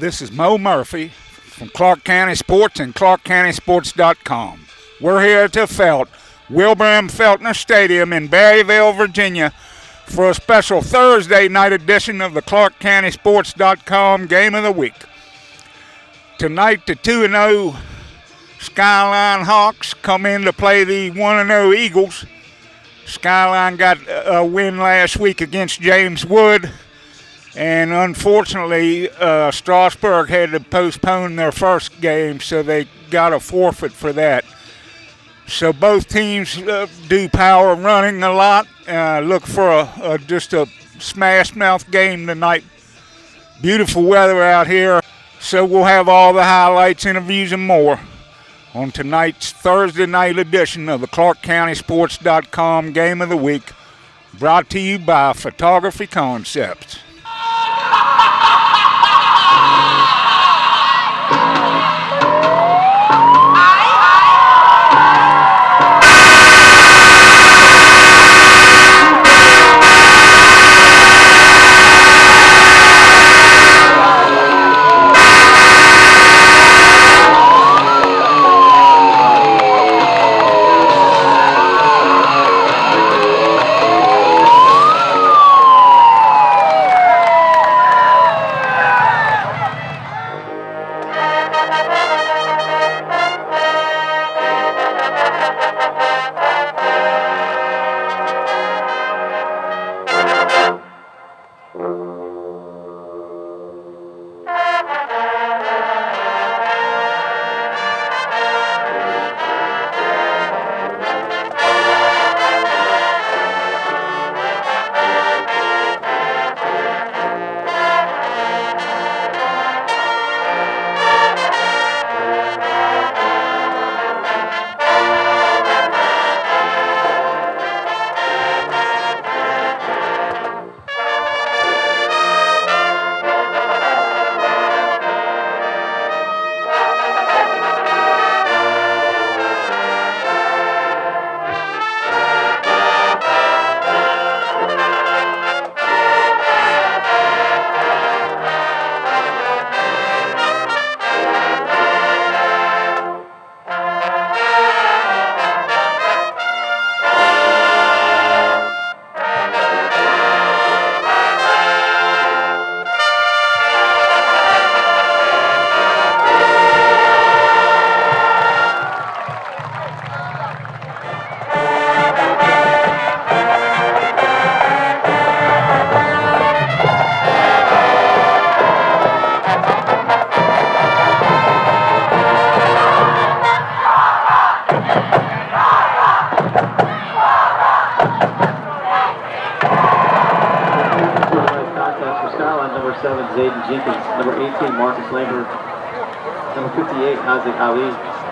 This is Mo Murphy from Clarke County Sports and ClarkeCountySports.com. We're here to Wilbur M. Feltner Stadium in Berryville, Virginia, for a special Thursday night edition of the ClarkeCountySports.com Game of the Week. Tonight, the 2-0 Skyline Hawks come in to play the 1-0 Eagles. Skyline got a win last week against James Wood, and unfortunately, Strasburg had to postpone their first game, so they got a forfeit for that. So both teams do power running a lot. Look for just a smash-mouth game tonight. Beautiful weather out here. So we'll have all the highlights, interviews, and more on tonight's Thursday night edition of the ClarkeCountySports.com Game of the Week, brought to you by Photography Concepts.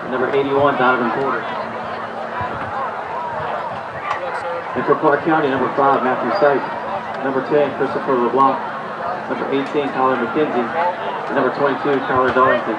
Number 81, Donovan Porter. And for Clarke County, number 5, Matthew Sipe. Number 10, Christopher LeBlanc. Number 18, Tyler McKenzie. And number 22, Tyler Darlington.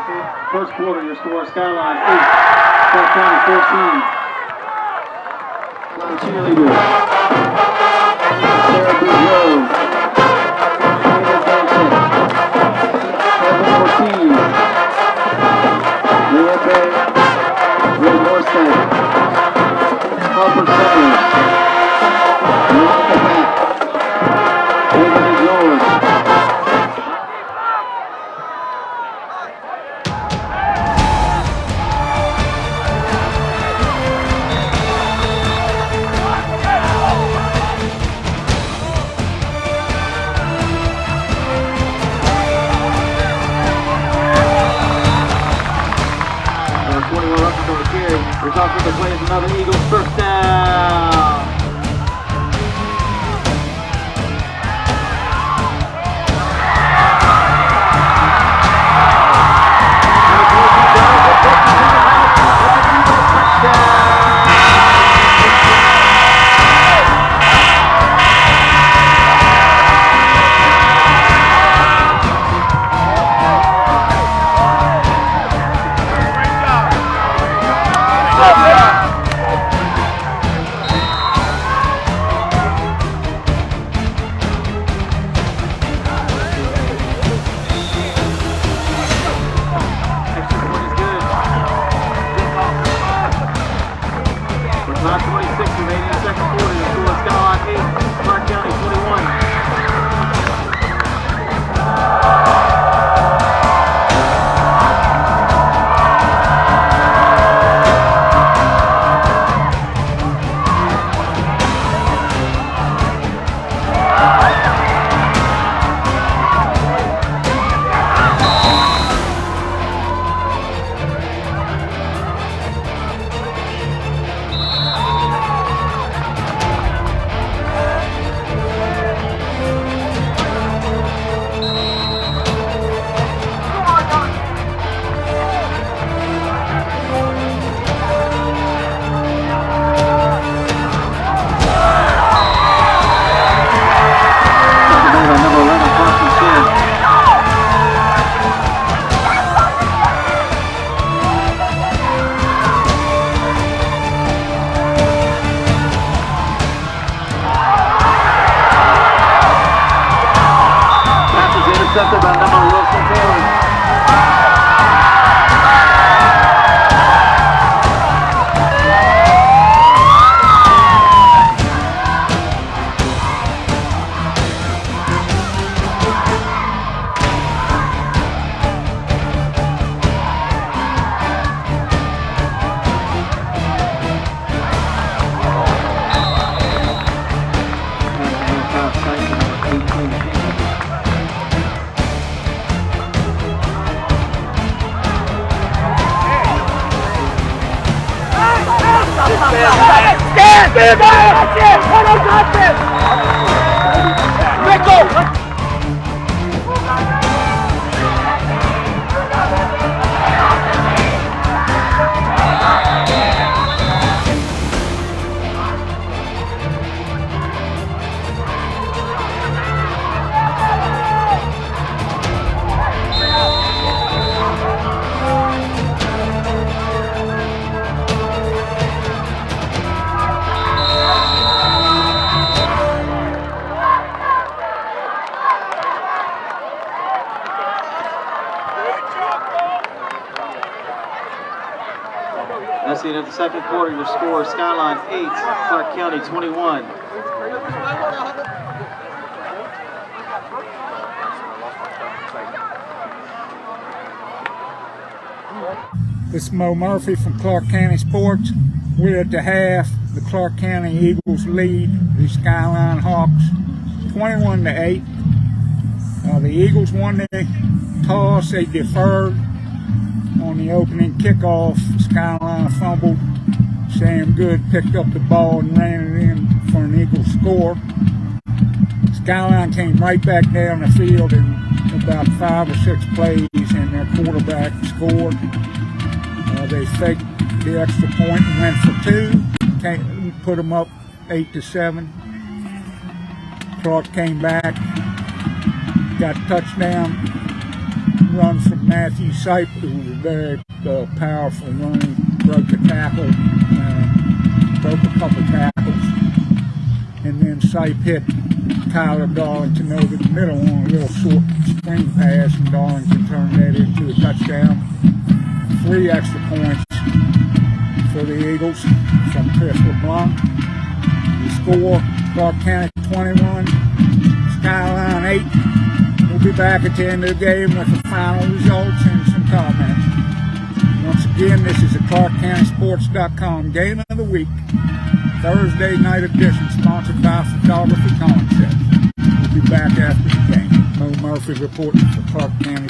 First quarter, your score, Skyline 8, Clarke County 14. Cheerleaders. Sarah Boudreau. David Benson. Kevin Ortiz. Leah Bay. Will Morstead. Harper Sellers. Veronica Mack. David is yours. Results of the play is another Eagles first down. Intercepted by number Wilson Taylor. Stand by! That's it! What a touchdown! Let go! That's the end of the second quarter. Your score, Skyline 8, Clarke County 21. This is Mo Murphy from Clarke County Sports. We're at the half. The Clarke County Eagles lead the Skyline Hawks 21-8. The Eagles won the toss. They deferred on the opening kickoff. Skyline fumbled. Sam Good picked up the ball and ran it in for an Eagles score. Skyline came right back down the field in about 5 or 6 plays, and their quarterback scored. They faked the extra point and went for 2. Put them up 8-7. Clarke came back, got a touchdown run from Matthew Sipe, who was a very powerful running, broke a tackle, broke a couple tackles. And then Sipe hit Tyler Darlington over the middle on a little short screen pass, and Darlington turned that into a touchdown. 3 extra points for the Eagles from Chris LeBlanc. The score, Clarke County 21, Skyline 8. We'll be back at the end of the game with the final results and some comments. Once again, this is a ClarkeCountySports.com Game of the Week, Thursday night edition, sponsored by Photography Concepts. We'll be back after the game. Mo Murphy reporting for Clarke County.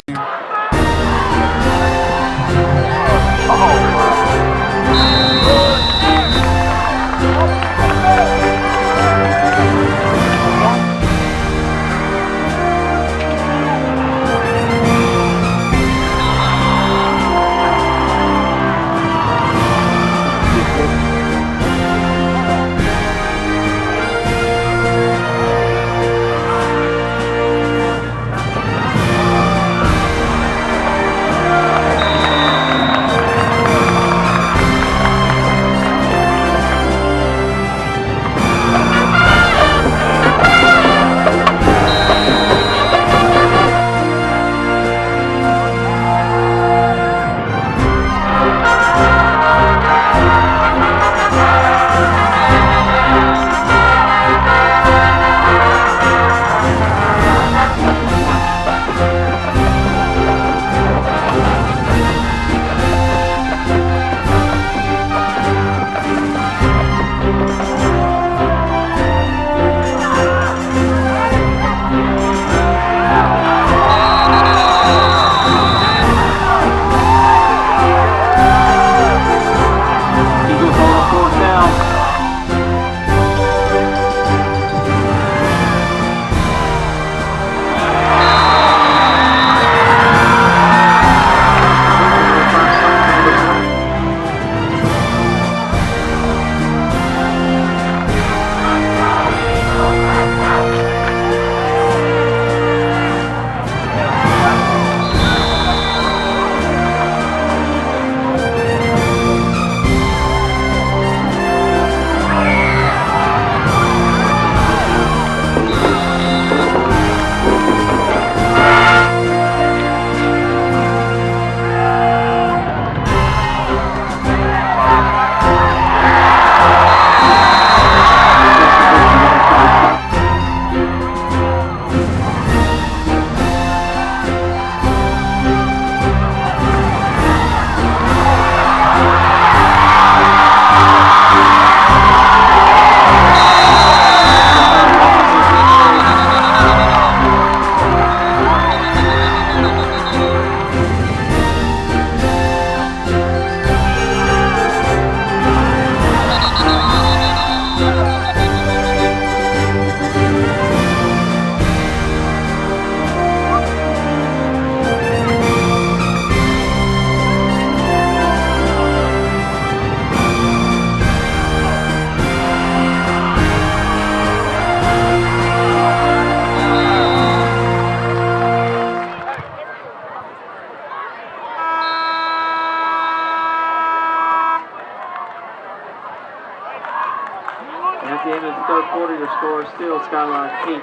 At the end of the third quarter, your score is still Skyline 8,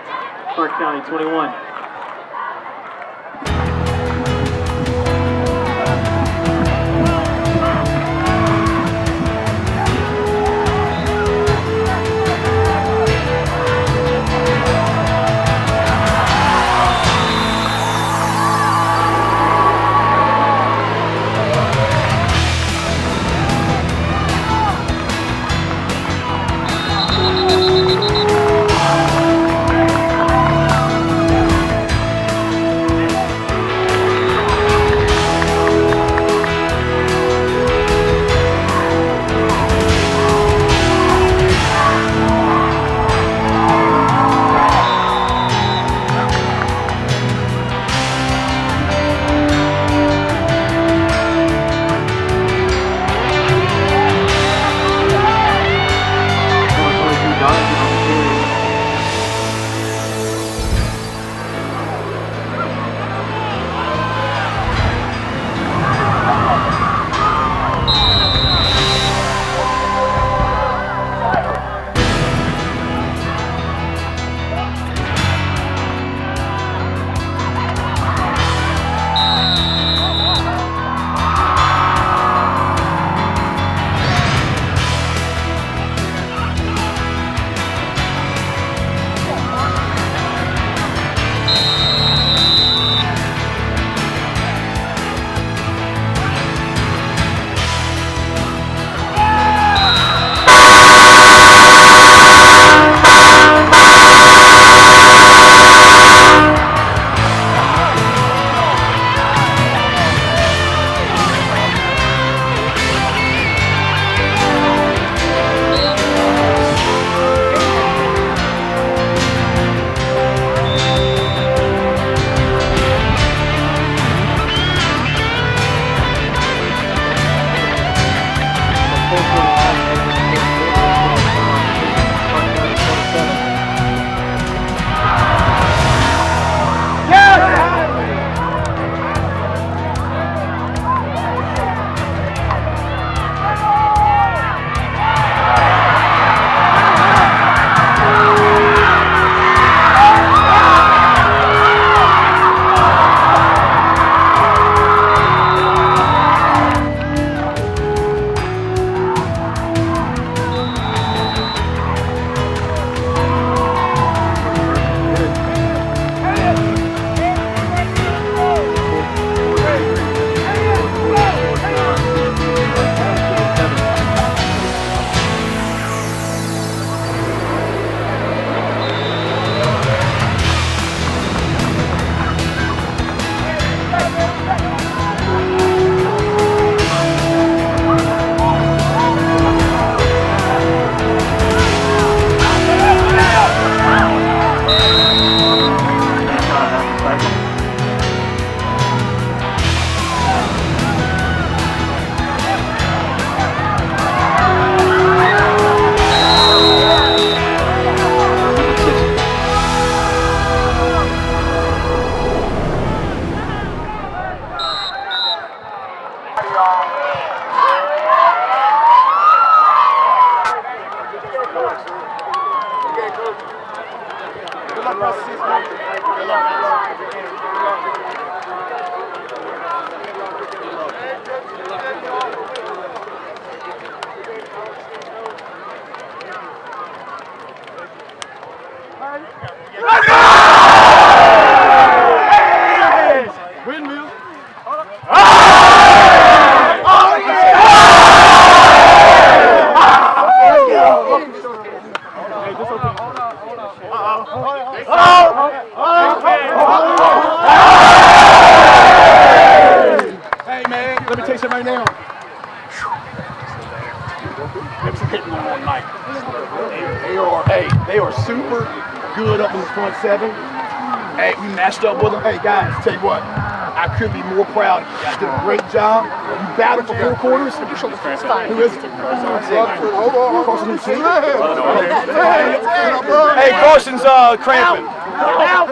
Clarke County 21. Hey man, let me tell you something right now. They are super good up in the front seven. Hey, we matched up with them. Hey guys, tell you what, I couldn't be more proud. You guys did a great job. You battled for 4 quarters. Who is it? Carson's new team? Hey, Carson's cramping. Help!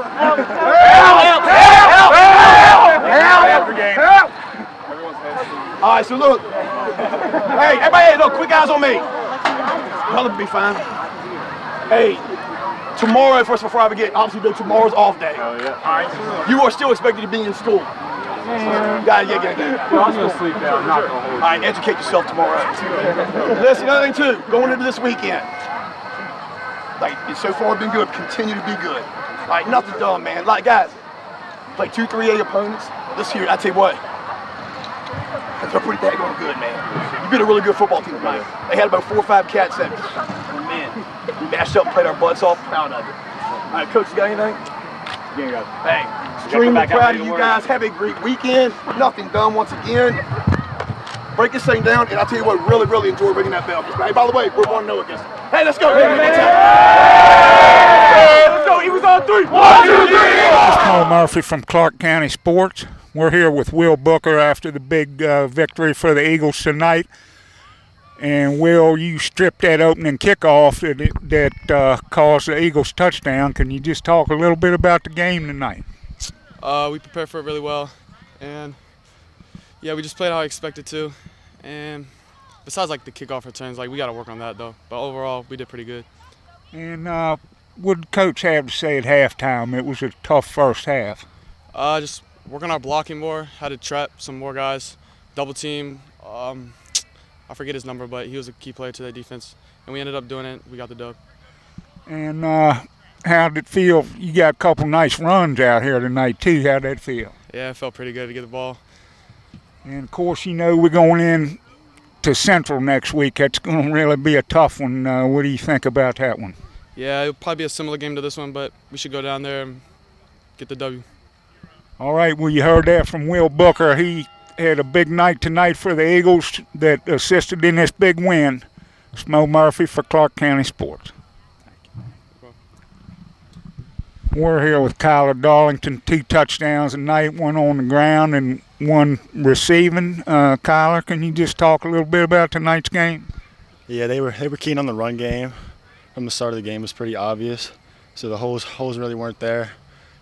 All right, so look. Hey, everybody, look, quick eyes on me. Y'all will be fine. Hey, tomorrow, first before I forget, obviously tomorrow's off day. Oh, yeah. All right. You are still expected to be in school. Yeah. I'm going to sleep now. I'm not going to hold you. All right, educate yourself tomorrow. Listen, another thing too, going into this weekend, like, so far been good, continue to be good. Like, nothing done, man. Like, guys, play 2 3A opponents. This year, I tell you what, they're pretty daggone good, man. You've been a really good football team tonight. They had about 4 or 5 cats that, man, we mashed up and played our butts off. Proud of it. All right, Coach, you got anything? Yeah, hey, extremely proud of you guys. Have a great weekend. Nothing done once again. Break this thing down, and I'll tell you what, really, really enjoy ringing that bell. Hey, by the way, we're 1-0 against them. Hey, let's go. Hey, let's go. Eagles on 3. 1, 2, 3. This is Paul Murphy from Clarke County Sports. We're here with Will Booker after the big victory for the Eagles tonight. And Will, you stripped that opening kickoff that caused the Eagles touchdown. Can you just talk a little bit about the game tonight? We prepared for it really well, and yeah, we just played how I expected to. And besides like the kickoff returns, like we got to work on that though. But overall, we did pretty good. And what did Coach have to say at halftime? It was a tough first half. Just work on our blocking more. Had to trap some more guys, double team. I forget his number, but he was a key player to that defense, and we ended up doing it. We got the dub. And how did it feel? You got a couple nice runs out here tonight, too. How did that feel? Yeah, it felt pretty good to get the ball. And, of course, you know we're going in to Central next week. That's going to really be a tough one. What do you think about that one? Yeah, it'll probably be a similar game to this one, but we should go down there and get the W. All right, well, you heard that from Will Booker. He had a big night tonight for the Eagles that assisted in this big win. It's Mo Murphy for Clarke County Sports. We're here with Kyler Darlington, 2 touchdowns tonight, 1 on the ground and 1 receiving. Kyler, can you just talk a little bit about tonight's game? Yeah, they were keen on the run game. From the start of the game, it was pretty obvious. So the holes really weren't there.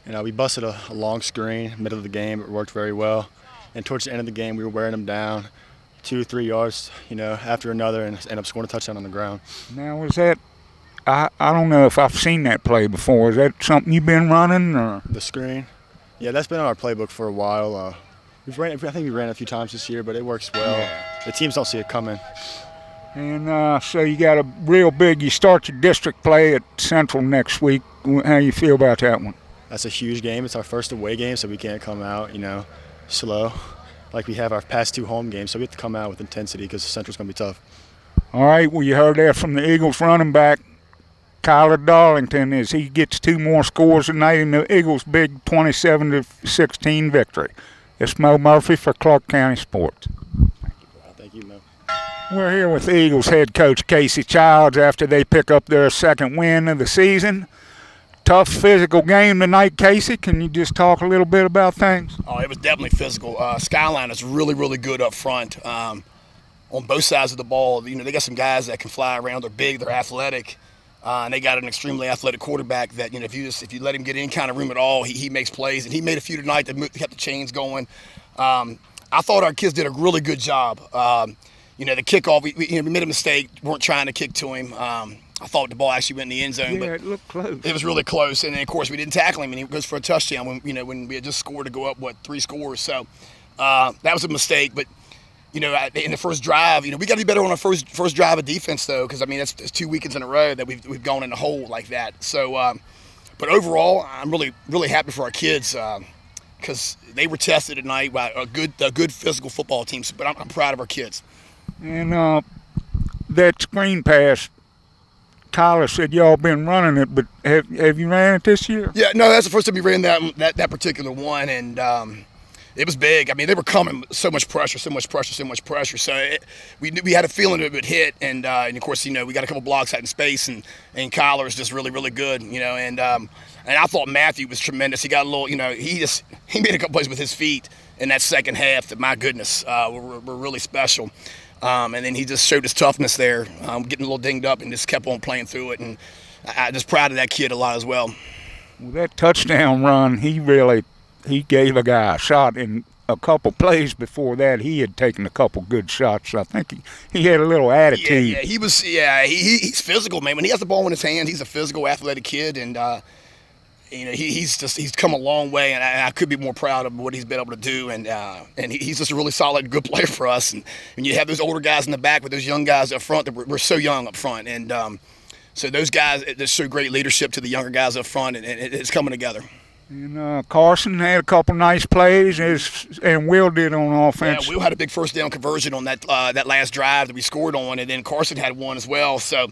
We busted a long screen middle of the game. It worked very well. And towards the end of the game, we were wearing them down 2 or 3 yards, after another, and ended up scoring a touchdown on the ground. Now, was that I don't know if I've seen that play before. Is that something you've been running? Or? The screen? Yeah, that's been on our playbook for a while. I think we ran it a few times this year, but it works well. Yeah. The teams don't see it coming. And so you got a real big, you start your district play at Central next week. How you feel about that one? That's a huge game. It's our first away game, so we can't come out, slow like we have our past 2 home games. So we have to come out with intensity because Central's going to be tough. All right, well, you heard that from the Eagles running back, Kyler Darlington, as he gets 2 more scores tonight in the Eagles' big 27-16 victory. It's Mo Murphy for Clarke County Sports. Thank you, Mo. We're here with Eagles head coach Casey Childs after they pick up their 2nd win of the season. Tough physical game tonight, Casey. Can you just talk a little bit about things? Oh, it was definitely physical. Skyline is really, really good up front on both sides of the ball. They got some guys that can fly around. They're big. They're athletic. And they got an extremely athletic quarterback that, if you let him get any kind of room at all, he makes plays. And he made a few tonight that kept the chains going. I thought our kids did a really good job. You know, the kickoff, we made a mistake, weren't trying to kick to him. I thought the ball actually went in the end zone, but it looked close. It was really close. And then, of course, we didn't tackle him, and he goes for a touchdown when we had just scored to go up, 3 scores. So that was a mistake. But, you know, in the first drive, you know, we got to be better on our first drive of defense, though, because, I mean, that's 2 weekends in a row that we've gone in the hole like that. So, but overall, I'm really, really happy for our kids because they were tested tonight by a good physical football team. But I'm proud of our kids. And that screen pass, Tyler said y'all been running it, but have you ran it this year? Yeah, no, that's the first time we ran that particular one, and it was big. I mean, they were coming so much pressure. So we had a feeling it would hit, and of course, you know, we got a couple blocks out in space, and Kyler is just really, really good, you know, and I thought Matthew was tremendous. He got a little, you know, he made a couple plays with his feet in that second half that, my goodness, were really special. And then he just showed his toughness there, getting a little dinged up, and just kept on playing through it. And I'm just proud of that kid a lot as well. Well, that touchdown run, he gave a guy a shot. In a couple plays before that, he had taken a couple good shots. I think he had a little attitude. He's physical, man. When he has the ball in his hand, he's a physical, athletic kid, and you know, he's come a long way, and I could be more proud of what he's been able to do, and he's just a really solid, good player for us. And when you have those older guys in the back with those young guys up front, that we're so young up front, and so those guys just show great leadership to the younger guys up front, and it's coming together. And Carson had a couple nice plays, and Will did on offense. Yeah, Will had a big first down conversion on that last drive that we scored on, and then Carson had one as well. So.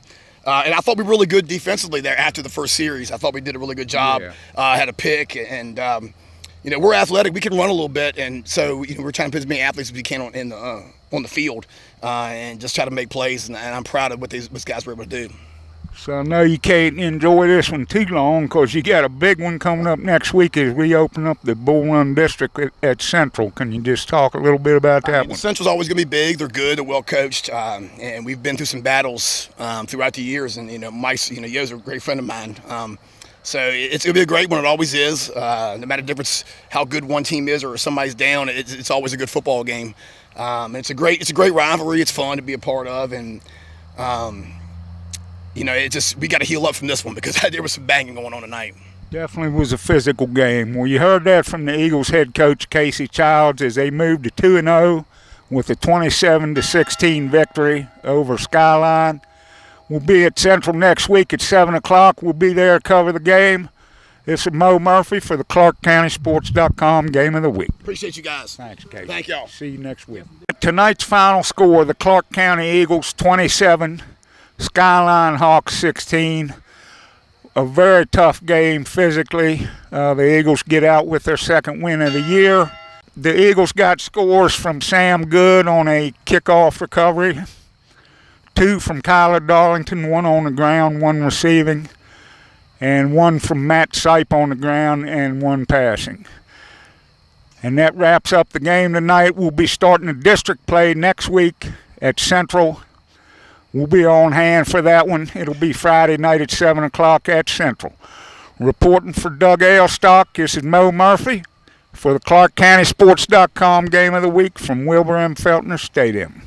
And I thought we were really good defensively there after the first series. I thought we did a really good job. Yeah. Had a pick, and you know, we're athletic. We can run a little bit, and so you know, we're trying to put as many athletes as we can on the field, and just try to make plays. And I'm proud of what these guys were able to do. So I know you can't enjoy this one too long because you got a big one coming up next week as we open up the Bull Run District at Central. Can you just talk a little bit about that one? Central's always going to be big. They're good. They're well coached, and we've been through some battles throughout the years. And you know, Yo's a great friend of mine. So it's going to be a great one. It always is. No matter the difference how good one team is or somebody's down, it's always a good football game. It's a great rivalry. It's fun to be a part of, and you know, we got to heal up from this one because there was some banging going on tonight. Definitely was a physical game. Well, you heard that from the Eagles head coach Casey Childs as they moved to 2-0 with a 27-16 victory over Skyline. We'll be at Central next week at 7 o'clock. We'll be there to cover the game. This is Mo Murphy for the ClarkeCountySports.com Game of the Week. Appreciate you guys. Thanks, Casey. Thank y'all. See you next week. Tonight's final score, the Clarke County Eagles 27, Skyline Hawks 16. A very tough game physically. The Eagles get out with their second win of the year. The Eagles got scores from Sam Good on a kickoff recovery, 2 from Kyler Darlington, 1 on the ground, 1 receiving, and 1 from Matt Sipe on the ground and 1 passing. And that wraps up the game tonight. We'll be starting the district play next week at Central. We'll be on hand for that one. It'll be Friday night at 7 o'clock at Central. Reporting for Doug Ailstock, this is Mo Murphy for the ClarkeCountySports.com Game of the Week from Wilbur M. Feltner Stadium.